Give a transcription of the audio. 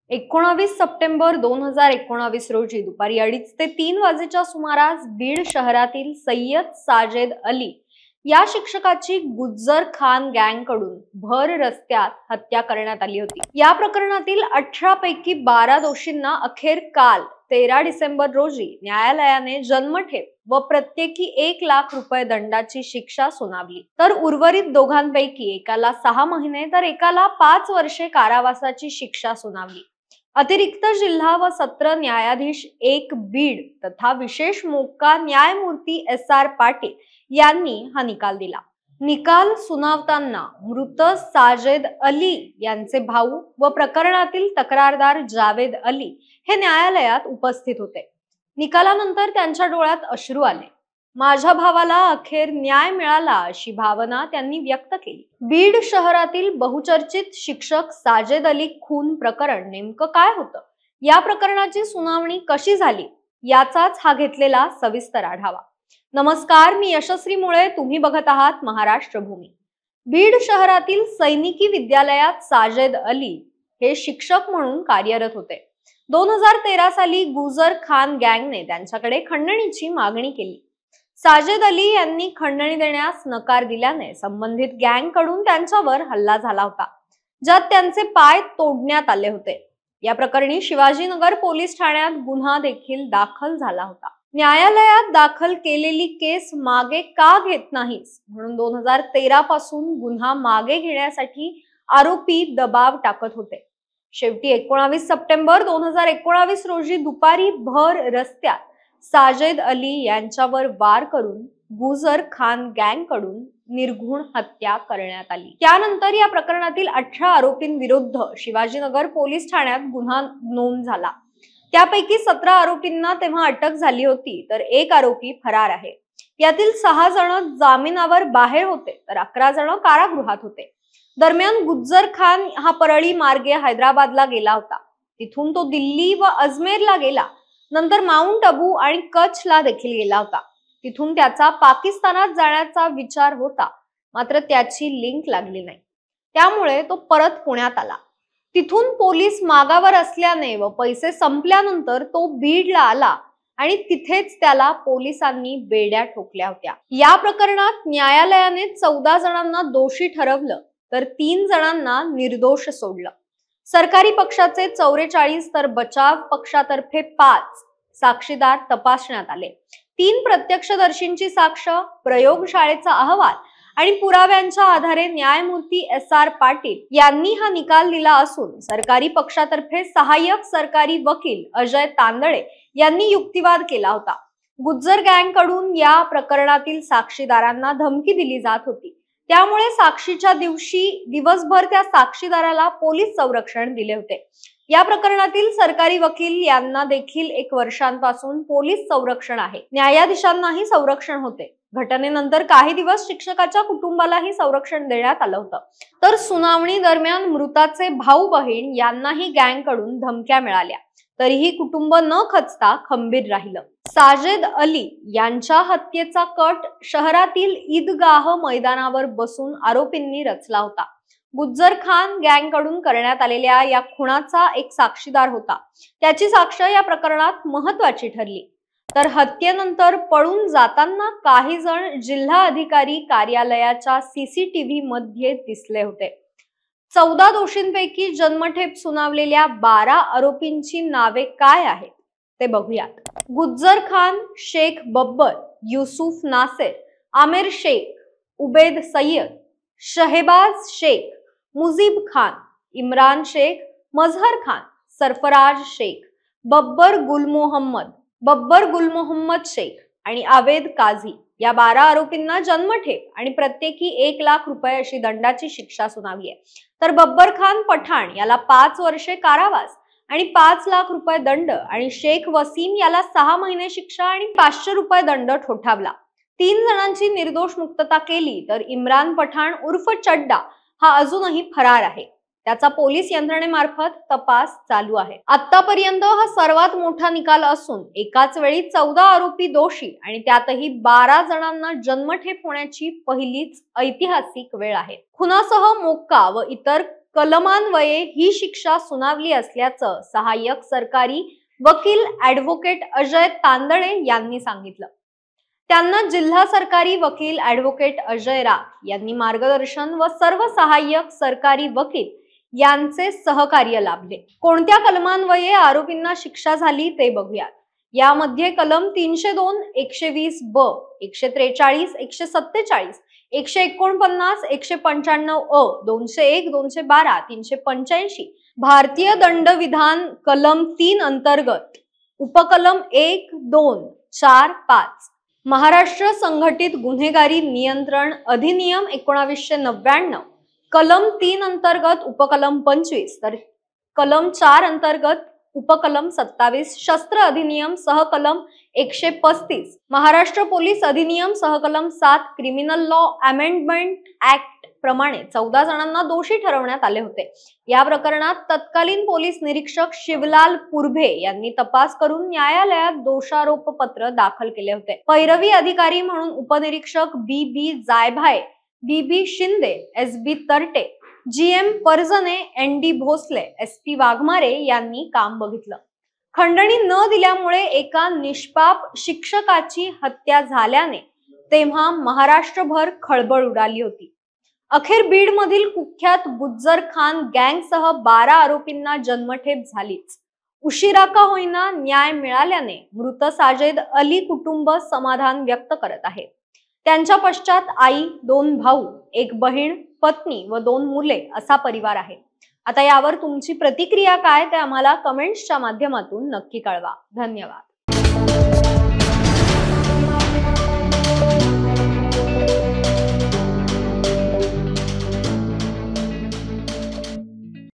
19 September 2019 रोजी दुपारी 2:30 ते 3 वाजेच्या सुमारास बीड शहरातील सय्यद साजेद अली या शिक्षकाची गुज्जर खान गँग कडून भर रस्त्यात हत्या करण्यात आली होती। या प्रकरणातील 18 पैकी 12 दोषींना अखेर काल 13 डिसेंबर रोजी न्यायालयाने जन्मठेप व प्रत्येकी 1 लाख रुपये दंडाची शिक्षा सुनावली, तर उर्वरित दोघांपैकी एकाला 6 महिने तर एकाला 5 वर्षे कारावासाची शिक्षा सुनावली। अतिरिक्त जिल्हा व सत्र न्यायाधीश 1 बीड तथा विशेष मोक्का न्यायमूर्ती SR पाटील यांनी हा निकाल दिला। निकाल सुनावताना मृत साजेद अली यांचे भाऊ व प्रकरणातील तक्रारदार जावेद अली हे न्यायालयात उपस्थित होते। निकालानंतर त्यांच्या डोळ्यात अश्रू आले। माझ्या भावाला अखेर न्याय मिळाला अशी भावना त्यांनी व्यक्त केली। बीड शहरातील बहुचर्चित शिक्षक साजेद अली खून प्रकरण नेमकं काय होतं, या प्रकरणाची सुनावणी कशी झाली, याचाच हा घेतलेला सविस्तर आढावा। नमस्कार, मी यशस्वी मुळे, तुम्ही बघत आहात महाराष्ट्र भूमी। बीड शहरातील सैनिकी विद्यालयात साजेद अली हे शिक्षक म्हणून कार्यरत होते। 2013 साली गुज्जर खान गँगने त्यांच्याकडे खंडणीची मागणी केली। साजेद अली यांनी खंडणी देण्यास नकार दिल्याने संबंधित गँग कडून त्यांच्यावर हल्ला झाला होता, ज्यात त्यांचे पाय तोडण्यात आले होते। या प्रकरणी शिवाजीनगर पोलीस ठाण्यात गुन्हा देखील दाखल झाला होता। न्यायालयात दाखल केलेली केस मागे का घेत नाहीस म्हणून 2013 पासून गुन्हा मागे घेण्यासाठी आरोपी दबाव टाकत होते। शेवटी 19 सप्टेंबर 2019 रोजी दुपारी भर रस्त्यात साजेद अली यांच्यावर वार करून गुज्जर खान गँग कडून निर्घृण हत्या करण्यात आली। त्यानंतर या प्रकरणातील 18 आरोपींविरुद्ध शिवाजीनगर पोलीस ठाण्यात गुन्हा नोंद झाला। त्यापैकी 17 आरोपींना तेव्हा अटक झाली होती, तर 1 आरोपी फरार आहे। यातील 6 जण जामिनावर बाहेर होते, तर 11 जण कारागृहात होते। दरम्यान गुज्जर खान हा परळी मार्गे हैदराबादला गेला होता। तिथून तो दिल्ली व अजमेरला गेला, नंतर माउंट अबू आणि कच्छला देखील गेला होता। तिथून त्याचा पाकिस्तानात जाण्याचा विचार होता, मात्र त्याची लिंक लागली नाही, त्यामुळे तो परत पुण्यात आला। तिथून पोलीस मागावर असल्याने व पैसे संपल्यानंतर तो बीडला आला आणि तिथेच त्याला पोलिसांनी बेड्या ठोकल्या होत्या। या प्रकरणात न्यायालयाने 14 जणांना दोषी ठरवलं, तर 3 जणांना निर्दोष सोडलं। सरकारी पक्षाचे 44 तर बचाव पक्षातर्फे 5 साक्षीदार तपासण्यात आले। 3 प्रत्यक्षदर्शींची साक्ष, प्रयोगशाळेचा अहवाल आणि पुराव्यांच्या आधारे न्यायमूर्ती SR पाटील यांनी हा निकाल दिला असून सरकारी पक्षातर्फे सहाय्यक सरकारी वकील अजय तांदळे यांनी युक्तिवाद केला होता। गुज्जर गँग कडून या प्रकरणातील साक्षीदारांना धमकी दिली जात होती, त्यामुळे साक्षीच्या दिवशी दिवसभर त्या साक्षीदाराला पोलीस संरक्षण दिले होते। या प्रकरणातील सरकारी वकील यांना देखील 1 वर्षांपासून पोलीस संरक्षण आहे। न्यायाधीशांनाही संरक्षण होते। घटनेनंतर काही दिवस शिक्षकाच्या कुटुंबालाही संरक्षण देण्यात आलं होतं। तर सुनावणी दरम्यान मृताचे भाऊ बहीण यांनाही गँग कडून धमक्या मिळाल्या, तरीही कुटुंब न खचता खंबीर राहिलं। साजेद अली यांच्या हत्येचा कट शहरातील ईदगाह मैदानावर बसून आरोपींनी रचला होता। गुज्जर खान गँग कडून करण्यात आलेल्या या खुनाचा एक साक्षीदार होता, त्याची साक्ष या प्रकरणात महत्त्वाची ठरली। तर हत्येनंतर पळून जाताना काही जण जिल्हा अधिकारी कार्यालयाच्या CCTV मध्ये दिसले होते। 14 दोषींपैकी जन्मठेप सुनावलेल्या 12 आरोपींची नावे काय आहेत ते बघूयात। गुज्जर खान, शेख बब्बर, युसुफ नासेर, आमिर शेख, उबेद सय्यद, शहबाज शेख, मुजीब खान, इम्रान शेख, मजहर खान, सरफराज शेख, बब्बर गुल मोहम्मद शेख आणि आवेद काझी या 12 आरोपींना जन्मठेप आणि प्रत्येकी 1 लाख रुपये अशी दंडाची शिक्षा सुनावली आहे। तर बब्बर खान पठाण याला 5 वर्षे कारावास आणि 5 लाख रुपये दंड आणि शेख वसीम याला 6 महिने शिक्षा आणि 500 रुपये दंड ठोठावला। 3 जणांची निर्दोष मुक्तता केली, तर इम्रान पठाण उर्फ चड्डा हा अजूनही फरार आहे। त्याचा पोलीस यंत्रणेमार्फत तपास चालू आहे। आतापर्यंत हा सर्वात मोठा निकाल असून एकाच वेळी 14 आरोपी दोषी आणि त्यातही 12 जणांना जन्मठेप होण्याची पहिलीच ऐतिहासिक वेळ आहे। खुनासह मोक्का व इतर कलमान्वये ही शिक्षा सुनावली असल्याचं सहाय्यक सरकारी वकील ॲडव्होकेट अजय तांदळे यांनी सांगितलं। त्यांना जिल्हा सरकारी वकील ॲडव्होकेट अजय राख यांनी मार्गदर्शन व सर्व सहाय्यक सरकारी वकील यांचे सहकार्य लाभले। कोणत्या कलमान्वये आरोपींना शिक्षा झाली ते बघूयात। यामध्ये कलम 302, 120 ब, 143, 147, 149, 195 अ, 201, 212, 385 भारतीय दंडविधान कलम 3 अंतर्गत उपकलम 1, 2, 4, 5 महाराष्ट्र संघटित गुन्हेगारी नियंत्रण अधिनियम 1999 कलम 3 अंतर्गत उपकलम 25 तर कलम 4 अंतर्गत उपकलम 27 शस्त्र अधिनियम सहकलम 135 महाराष्ट्र पोलीस अधिनियम सहकलम 7 क्रिमिनल लॉ अमेंडमेंट ऍक्ट प्रमाणे 14 जणांना दोषी ठरवण्यात आले होते। या प्रकरणात तत्कालीन पोलीस निरीक्षक शिवलाल पुरभे यांनी तपास करून न्यायालयात दोषारोप पत्र दाखल केले होते। पैरवी अधिकारी म्हणून उपनिरीक्षक B Jaybhaye, B Shinde, S Tarte, GM Parjane, ND Bhosale, SP Waghmare यांनी काम बघितलं। खंडणी न दिल्यामुळे एका निष्पाप शिक्षकाची हत्या झाल्याने तेव्हा महाराष्ट्रभर खळबळ उडाली होती। अखेर बीड मधील कुख्यात गुज्जर खान गँगसह 12 आरोपींना जन्मठेप झालीच। उशिरा का होईना न्याय मिळाल्याने मृत साजेद अली कुटुंब समाधान व्यक्त करत आहे। त्यांच्या पश्चात आई, 2 भाऊ, 1 बहीण, पत्नी व 2 मुले असा परिवार आहे। आता यावर तुमची प्रतिक्रिया काय ते आम्हाला कमेंट्सच्या माध्यमातून नक्की कळवा। धन्यवाद।